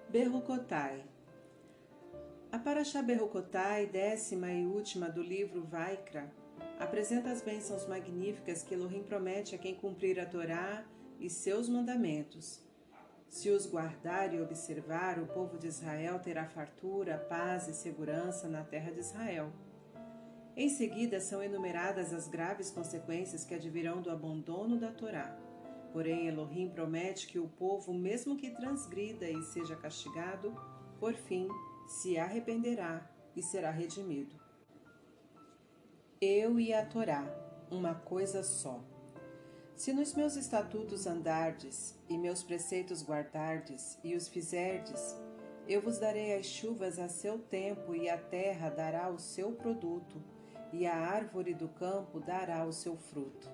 Berrucotai. A Parashá Berrucotai, 10ª e última do livro Vaikra, apresenta as bênçãos magníficas que Elohim promete a quem cumprir a Torá e seus mandamentos. Se os guardar e observar, o povo de Israel terá fartura, paz e segurança na terra de Israel. Em seguida, são enumeradas as graves consequências que advirão do abandono da Torá. Porém, Elohim promete que o povo, mesmo que transgrida e seja castigado, por fim, se arrependerá e será redimido. Eu e a Torá, uma coisa só. Se nos meus estatutos andardes, e meus preceitos guardardes, e os fizerdes, eu vos darei as chuvas a seu tempo, e a terra dará o seu produto, e a árvore do campo dará o seu fruto.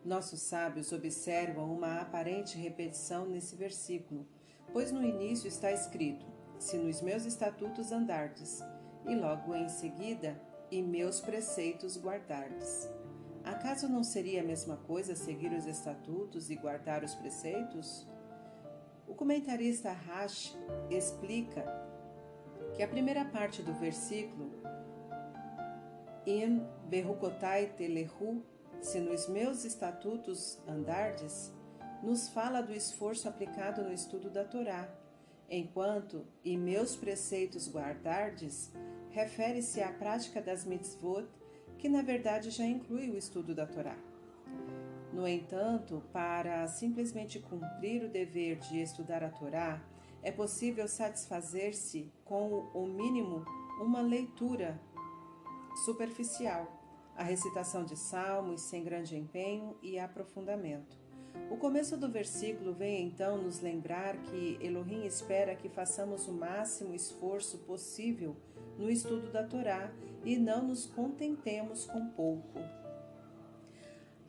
Nossos sábios observam uma aparente repetição nesse versículo, pois no início está escrito: se nos meus estatutos andardes, e logo em seguida, e meus preceitos guardardes. Acaso não seria a mesma coisa seguir os estatutos e guardar os preceitos? O comentarista Rashi explica que a primeira parte do versículo, In Berrucotai Telehu, se nos meus estatutos andardes, nos fala do esforço aplicado no estudo da Torá, enquanto e meus preceitos guardardes refere-se à prática das mitzvot, que na verdade já inclui o estudo da Torá. No entanto, para simplesmente cumprir o dever de estudar a Torá, é possível satisfazer-se com o mínimo uma leitura superficial, a recitação de salmos sem grande empenho e aprofundamento. O começo do versículo vem então nos lembrar que Elohim espera que façamos o máximo esforço possível no estudo da Torá e não nos contentemos com pouco.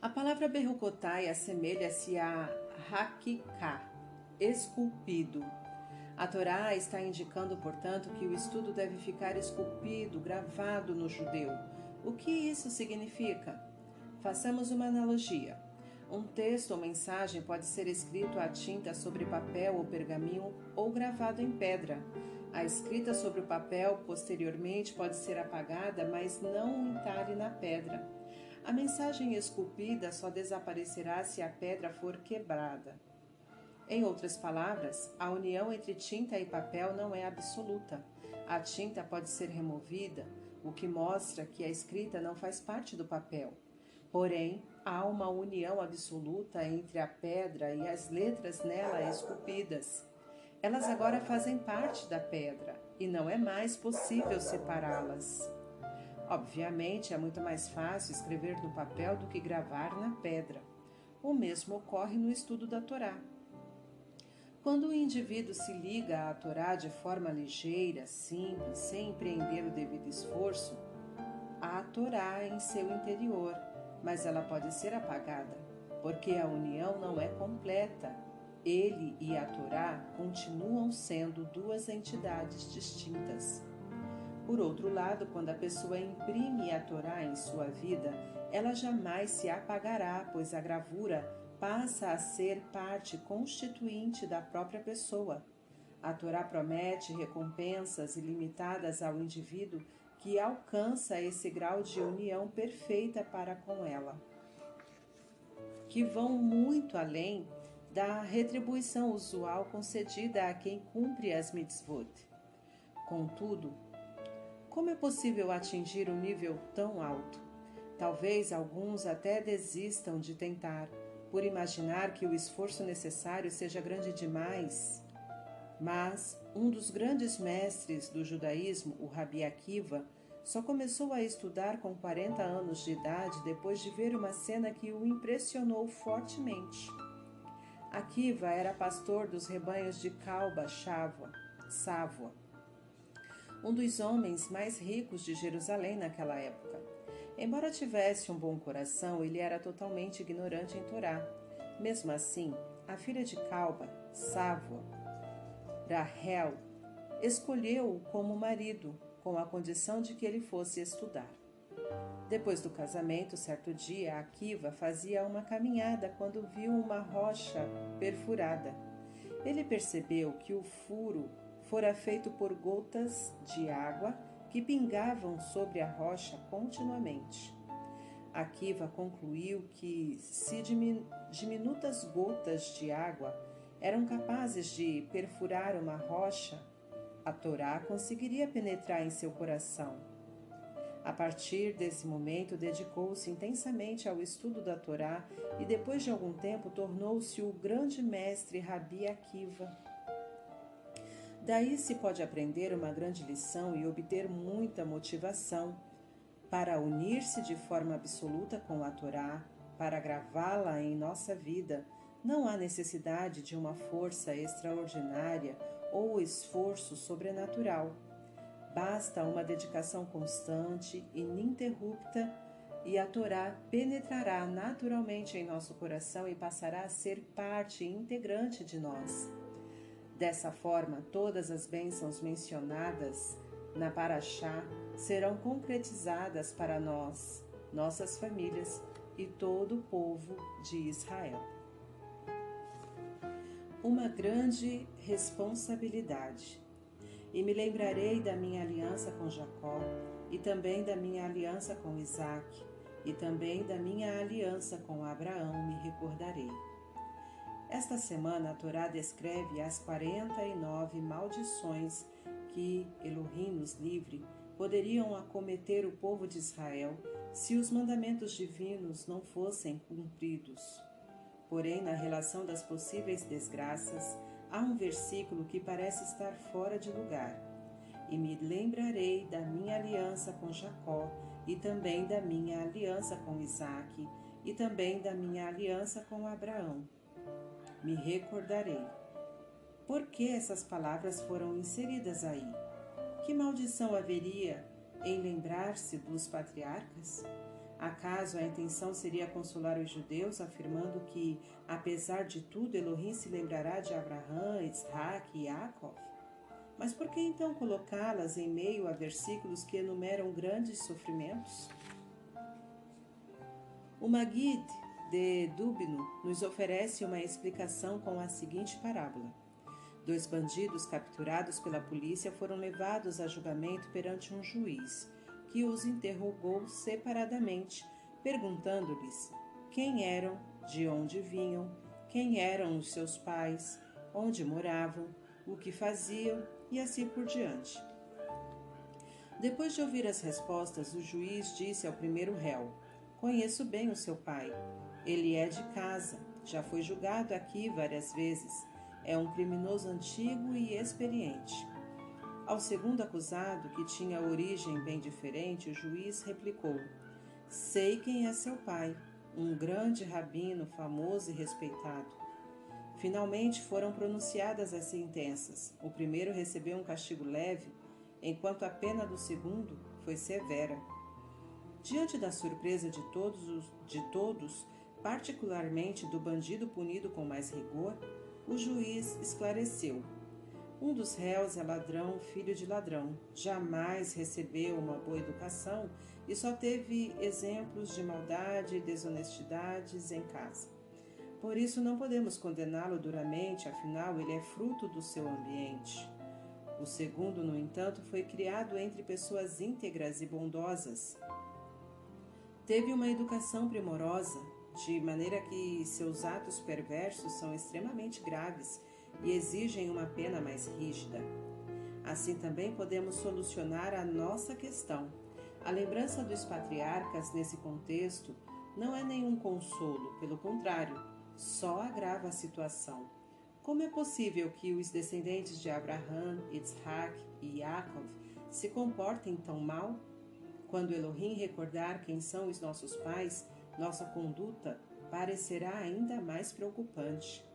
A palavra Berrucotai assemelha-se a Hakiká, esculpido. A Torá está indicando, portanto, que o estudo deve ficar esculpido, gravado no judeu. O que isso significa? Façamos uma analogia. Um texto ou mensagem pode ser escrito à tinta sobre papel ou pergaminho ou gravado em pedra. A escrita sobre o papel posteriormente pode ser apagada, mas não entalhe na pedra. A mensagem esculpida só desaparecerá se a pedra for quebrada. Em outras palavras, a união entre tinta e papel não é absoluta. A tinta pode ser removida, o que mostra que a escrita não faz parte do papel. Porém, há uma união absoluta entre a pedra e as letras nela esculpidas. Elas agora fazem parte da pedra e não é mais possível separá-las. Obviamente, é muito mais fácil escrever no papel do que gravar na pedra. O mesmo ocorre no estudo da Torá. Quando o indivíduo se liga à Torá de forma ligeira, simples, sem empreender o devido esforço, há a Torá em seu interior, mas ela pode ser apagada, porque a união não é completa. Ele e a Torá continuam sendo duas entidades distintas. Por outro lado, quando a pessoa imprime a Torá em sua vida, ela jamais se apagará, pois a gravura passa a ser parte constituinte da própria pessoa. A Torá promete recompensas ilimitadas ao indivíduo que alcança esse grau de união perfeita para com ela, que vão muito além da retribuição usual concedida a quem cumpre as mitzvot. Contudo, como é possível atingir um nível tão alto? Talvez alguns até desistam de tentar, por imaginar que o esforço necessário seja grande demais. Mas um dos grandes mestres do judaísmo, o Rabi Akiva, só começou a estudar com 40 anos de idade depois de ver uma cena que o impressionou fortemente. Akiva era pastor dos rebanhos de Calba Sávua, um dos homens mais ricos de Jerusalém naquela época. Embora tivesse um bom coração, ele era totalmente ignorante em Torá. Mesmo assim, a filha de Calba, Sávua, Rahel, escolheu-o como marido, com a condição de que ele fosse estudar. Depois do casamento, certo dia, Akiva fazia uma caminhada quando viu uma rocha perfurada. Ele percebeu que o furo fora feito por gotas de água que pingavam sobre a rocha continuamente. Akiva concluiu que, se diminutas gotas de água eram capazes de perfurar uma rocha, a Torá conseguiria penetrar em seu coração. A partir desse momento, dedicou-se intensamente ao estudo da Torá e, depois de algum tempo, tornou-se o grande mestre Rabi Akiva. Daí se pode aprender uma grande lição e obter muita motivação para unir-se de forma absoluta com a Torá, para gravá-la em nossa vida. Não há necessidade de uma força extraordinária ou esforço sobrenatural. Basta uma dedicação constante, ininterrupta, e a Torá penetrará naturalmente em nosso coração e passará a ser parte integrante de nós. Dessa forma, todas as bênçãos mencionadas na Parashá serão concretizadas para nós, nossas famílias e todo o povo de Israel. Uma grande responsabilidade. E me lembrarei da minha aliança com Jacó, e também da minha aliança com Isaque, e também da minha aliança com Abraão me recordarei. Esta semana a Torá descreve as 49 maldições que, Elohim nos livre, poderiam acometer o povo de Israel se os mandamentos divinos não fossem cumpridos. Porém, na relação das possíveis desgraças, há um versículo que parece estar fora de lugar. E me lembrarei da minha aliança com Jacó, e também da minha aliança com Isaque, e também da minha aliança com Abraão. Me recordarei. Por que essas palavras foram inseridas aí? Que maldição haveria em lembrar-se dos patriarcas? Acaso a intenção seria consolar os judeus, afirmando que, apesar de tudo, Elohim se lembrará de Abraão, Isaac e Jacó? Mas por que então colocá-las em meio a versículos que enumeram grandes sofrimentos? O Maguid de Dubno nos oferece uma explicação com a seguinte parábola. 2 bandidos capturados pela polícia foram levados a julgamento perante um juiz, que os interrogou separadamente, perguntando-lhes quem eram, de onde vinham, quem eram os seus pais, onde moravam, o que faziam e assim por diante. Depois de ouvir as respostas, o juiz disse ao primeiro réu: "Conheço bem o seu pai. Ele é de casa, já foi julgado aqui várias vezes. É um criminoso antigo e experiente." Ao segundo acusado, que tinha origem bem diferente, o juiz replicou: "Sei quem é seu pai, um grande rabino famoso e respeitado." Finalmente foram pronunciadas as sentenças. O primeiro recebeu um castigo leve, enquanto a pena do segundo foi severa. Diante da surpresa de todos, particularmente do bandido punido com mais rigor, o juiz esclareceu: "Um dos réus é ladrão, filho de ladrão, jamais recebeu uma boa educação e só teve exemplos de maldade e desonestidades em casa. Por isso não podemos condená-lo duramente, afinal ele é fruto do seu ambiente." O segundo, no entanto, foi criado entre pessoas íntegras e bondosas. Teve uma educação primorosa, de maneira que seus atos perversos são extremamente graves e exigem uma pena mais rígida. Assim também podemos solucionar a nossa questão. A lembrança dos patriarcas nesse contexto não é nenhum consolo, pelo contrário, só agrava a situação. Como é possível que os descendentes de Abraão, Isaac e Jacó se comportem tão mal? Quando Elohim recordar quem são os nossos pais, nossa conduta parecerá ainda mais preocupante.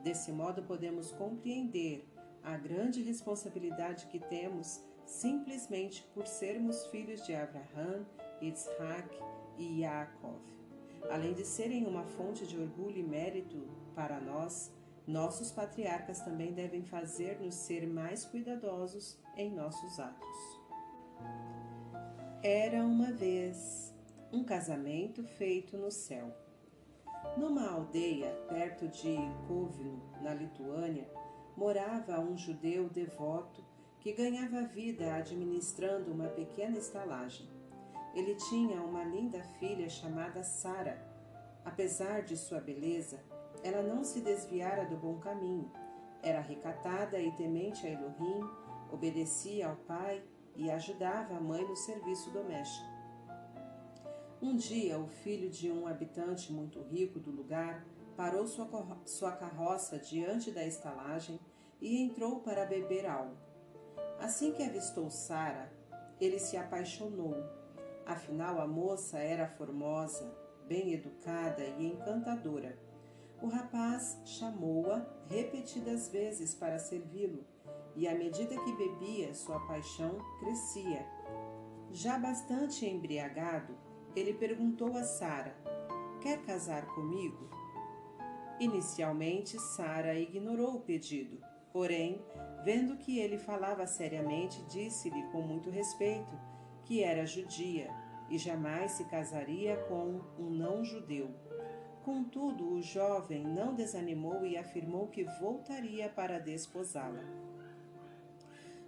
Desse modo, podemos compreender a grande responsabilidade que temos simplesmente por sermos filhos de Abraão, Isaac e Jacó. Além de serem uma fonte de orgulho e mérito para nós, nossos patriarcas também devem fazer-nos ser mais cuidadosos em nossos atos. Era uma vez um casamento feito no céu. Numa aldeia perto de Kovno, na Lituânia, morava um judeu devoto que ganhava vida administrando uma pequena estalagem. Ele tinha uma linda filha chamada Sara. Apesar de sua beleza, ela não se desviara do bom caminho. Era recatada e temente a Elohim, obedecia ao pai e ajudava a mãe no serviço doméstico. Um dia, o filho de um habitante muito rico do lugar parou sua carroça diante da estalagem e entrou para beber algo. Assim que avistou Sara, ele se apaixonou. Afinal, a moça era formosa, bem educada e encantadora. O rapaz chamou-a repetidas vezes para servi-lo, e à medida que bebia, sua paixão crescia. Já bastante embriagado, ele perguntou a Sara: "Quer casar comigo?" Inicialmente, Sara ignorou o pedido, porém, vendo que ele falava seriamente, disse-lhe com muito respeito que era judia e jamais se casaria com um não-judeu. Contudo, o jovem não desanimou e afirmou que voltaria para desposá-la.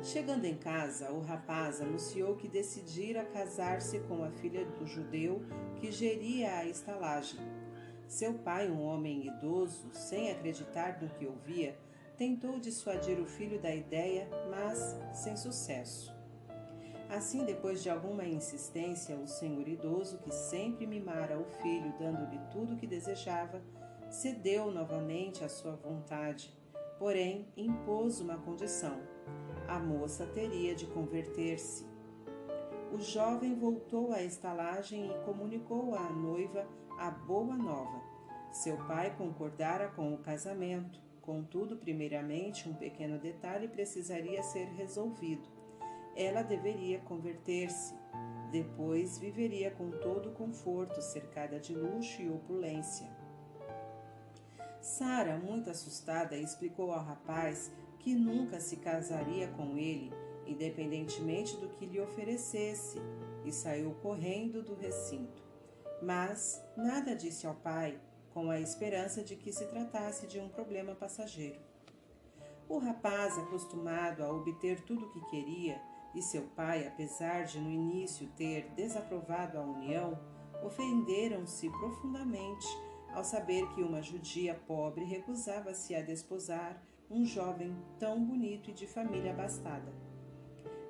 Chegando em casa, o rapaz anunciou que decidira casar-se com a filha do judeu que geria a estalagem. Seu pai, um homem idoso, sem acreditar no que ouvia, tentou dissuadir o filho da ideia, mas sem sucesso. Assim, depois de alguma insistência, o senhor idoso, que sempre mimara o filho, dando-lhe tudo o que desejava, cedeu novamente à sua vontade, porém impôs uma condição: a moça teria de converter-se. O jovem voltou à estalagem e comunicou à noiva a boa nova. Seu pai concordara com o casamento, contudo, primeiramente, um pequeno detalhe precisaria ser resolvido. Ela deveria converter-se. Depois viveria com todo o conforto, cercada de luxo e opulência. Sara, muito assustada, explicou ao rapaz que nunca se casaria com ele, independentemente do que lhe oferecesse, e saiu correndo do recinto. Mas nada disse ao pai, com a esperança de que se tratasse de um problema passageiro. O rapaz, acostumado a obter tudo o que queria, e seu pai, apesar de no início ter desaprovado a união, ofenderam-se profundamente ao saber que uma judia pobre recusava-se a desposar um jovem tão bonito e de família abastada.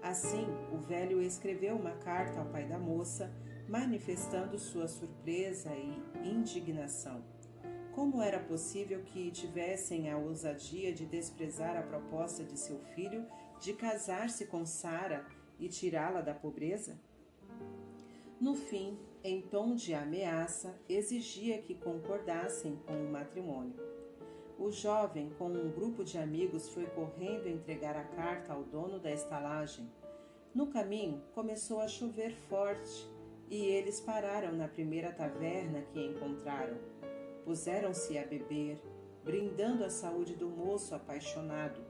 Assim, o velho escreveu uma carta ao pai da moça, manifestando sua surpresa e indignação. Como era possível que tivessem a ousadia de desprezar a proposta de seu filho de casar-se com Sara e tirá-la da pobreza? No fim, em tom de ameaça, exigia que concordassem com o matrimônio. O jovem, com um grupo de amigos, foi correndo entregar a carta ao dono da estalagem. No caminho, começou a chover forte e eles pararam na primeira taverna que encontraram. Puseram-se a beber, brindando a saúde do moço apaixonado.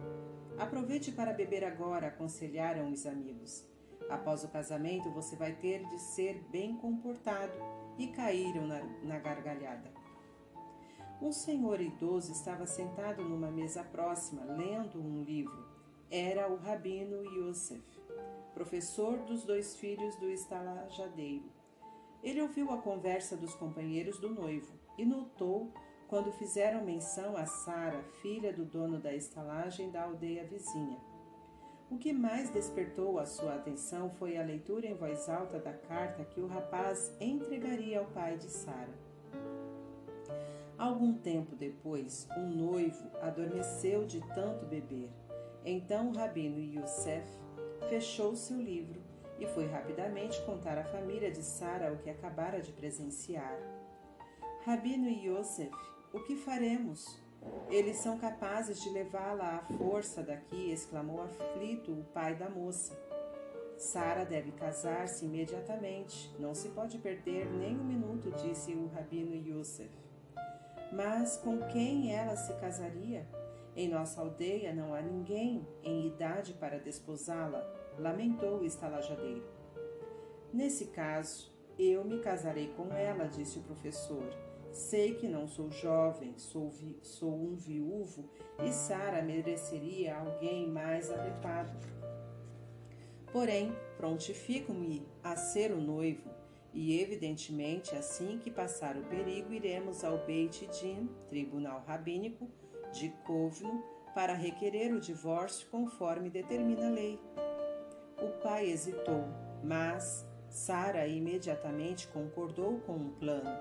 "Aproveite para beber agora", aconselharam os amigos. "Após o casamento, você vai ter de ser bem comportado", e caíram na gargalhada. Um senhor idoso estava sentado numa mesa próxima, lendo um livro. Era o rabino Yosef, professor dos 2 filhos do estalajadeiro. Ele ouviu a conversa dos companheiros do noivo e notou quando fizeram menção a Sara, filha do dono da estalagem da aldeia vizinha. O que mais despertou a sua atenção foi a leitura em voz alta da carta que o rapaz entregaria ao pai de Sara. Algum tempo depois, o noivo adormeceu de tanto beber. Então o rabino Yosef fechou seu livro e foi rapidamente contar à família de Sara o que acabara de presenciar. "Rabino Yosef, o que faremos? Eles são capazes de levá-la à força daqui", exclamou aflito o pai da moça. "Sara deve casar-se imediatamente. Não se pode perder nem um minuto", disse o rabino Yosef. "Mas com quem ela se casaria? Em nossa aldeia não há ninguém em idade para desposá-la", lamentou o estalajadeiro. "Nesse caso, eu me casarei com ela", disse o professor. Sei que não sou jovem, sou um viúvo e Sara mereceria alguém mais adequado. Porém, prontifico-me a ser o noivo, e evidentemente, assim que passar o perigo, iremos ao Beit Din, tribunal rabínico de Kovno, para requerer o divórcio conforme determina a lei. O pai hesitou, mas Sara imediatamente concordou com um plano.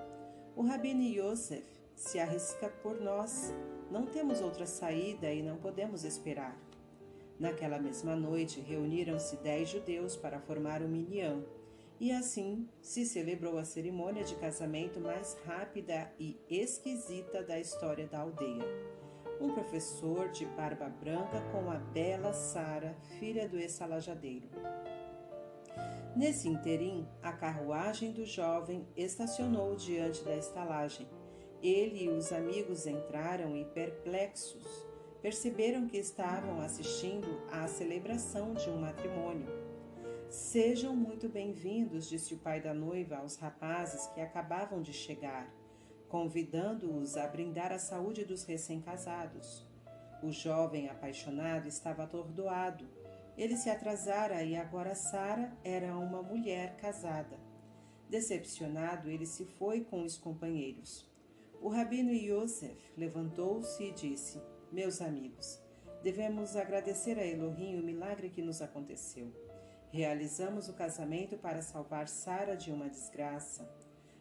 O Rabino Yosef se arrisca por nós. Não temos outra saída e não podemos esperar. Naquela mesma noite, reuniram-se 10 judeus para formar o minyan, e assim se celebrou a cerimônia de casamento mais rápida e esquisita da história da aldeia. Um professor de barba branca com a bela Sara, filha do estalajadeiro. Nesse interim, a carruagem do jovem estacionou diante da estalagem. Ele e os amigos entraram e, perplexos, perceberam que estavam assistindo à celebração de um matrimônio. Sejam muito bem-vindos, disse o pai da noiva aos rapazes que acabavam de chegar, convidando-os a brindar a saúde dos recém-casados. O jovem apaixonado estava atordoado. Ele se atrasara e agora Sara era uma mulher casada. Decepcionado, ele se foi com os companheiros. O rabino Yosef levantou-se e disse: Meus amigos, devemos agradecer a Elohim o milagre que nos aconteceu. Realizamos o casamento para salvar Sara de uma desgraça.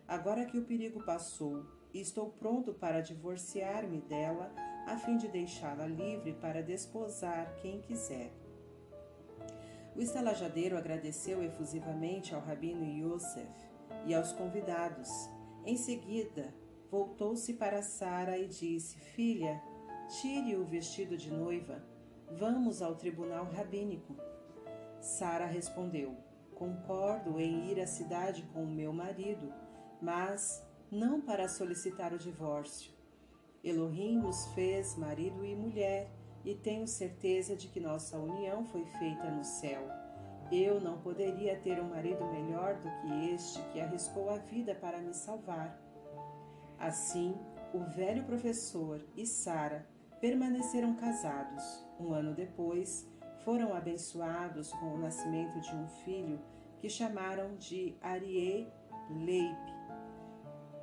Agora que o perigo passou, estou pronto para divorciar-me dela, a fim de deixá-la livre para desposar quem quiser. O estalajadeiro agradeceu efusivamente ao rabino Yosef e aos convidados. Em seguida, voltou-se para Sara e disse: Filha, tire o vestido de noiva. Vamos ao tribunal rabínico. Sara respondeu: Concordo em ir à cidade com o meu marido, mas não para solicitar o divórcio. Elohim nos fez marido e mulher, e tenho certeza de que nossa união foi feita no céu. Eu não poderia ter um marido melhor do que este que arriscou a vida para me salvar. Assim, o velho professor e Sara permaneceram casados. Um ano depois, foram abençoados com o nascimento de um filho que chamaram de Aryeh Leib.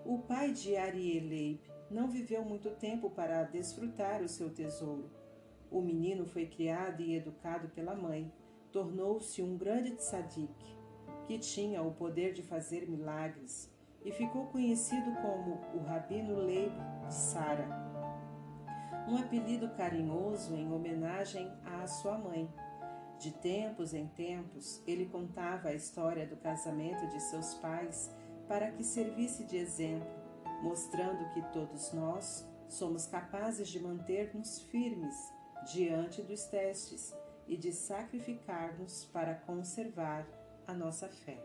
O pai de Aryeh Leib não viveu muito tempo para desfrutar o seu tesouro. O menino foi criado e educado pela mãe. Tornou-se um grande tzadik, que tinha o poder de fazer milagres, e ficou conhecido como o Rabino Leib de Sara, um apelido carinhoso em homenagem à sua mãe. De tempos em tempos, ele contava a história do casamento de seus pais para que servisse de exemplo, mostrando que todos nós somos capazes de manter-nos firmes diante dos testes e de sacrificar-nos para conservar a nossa fé.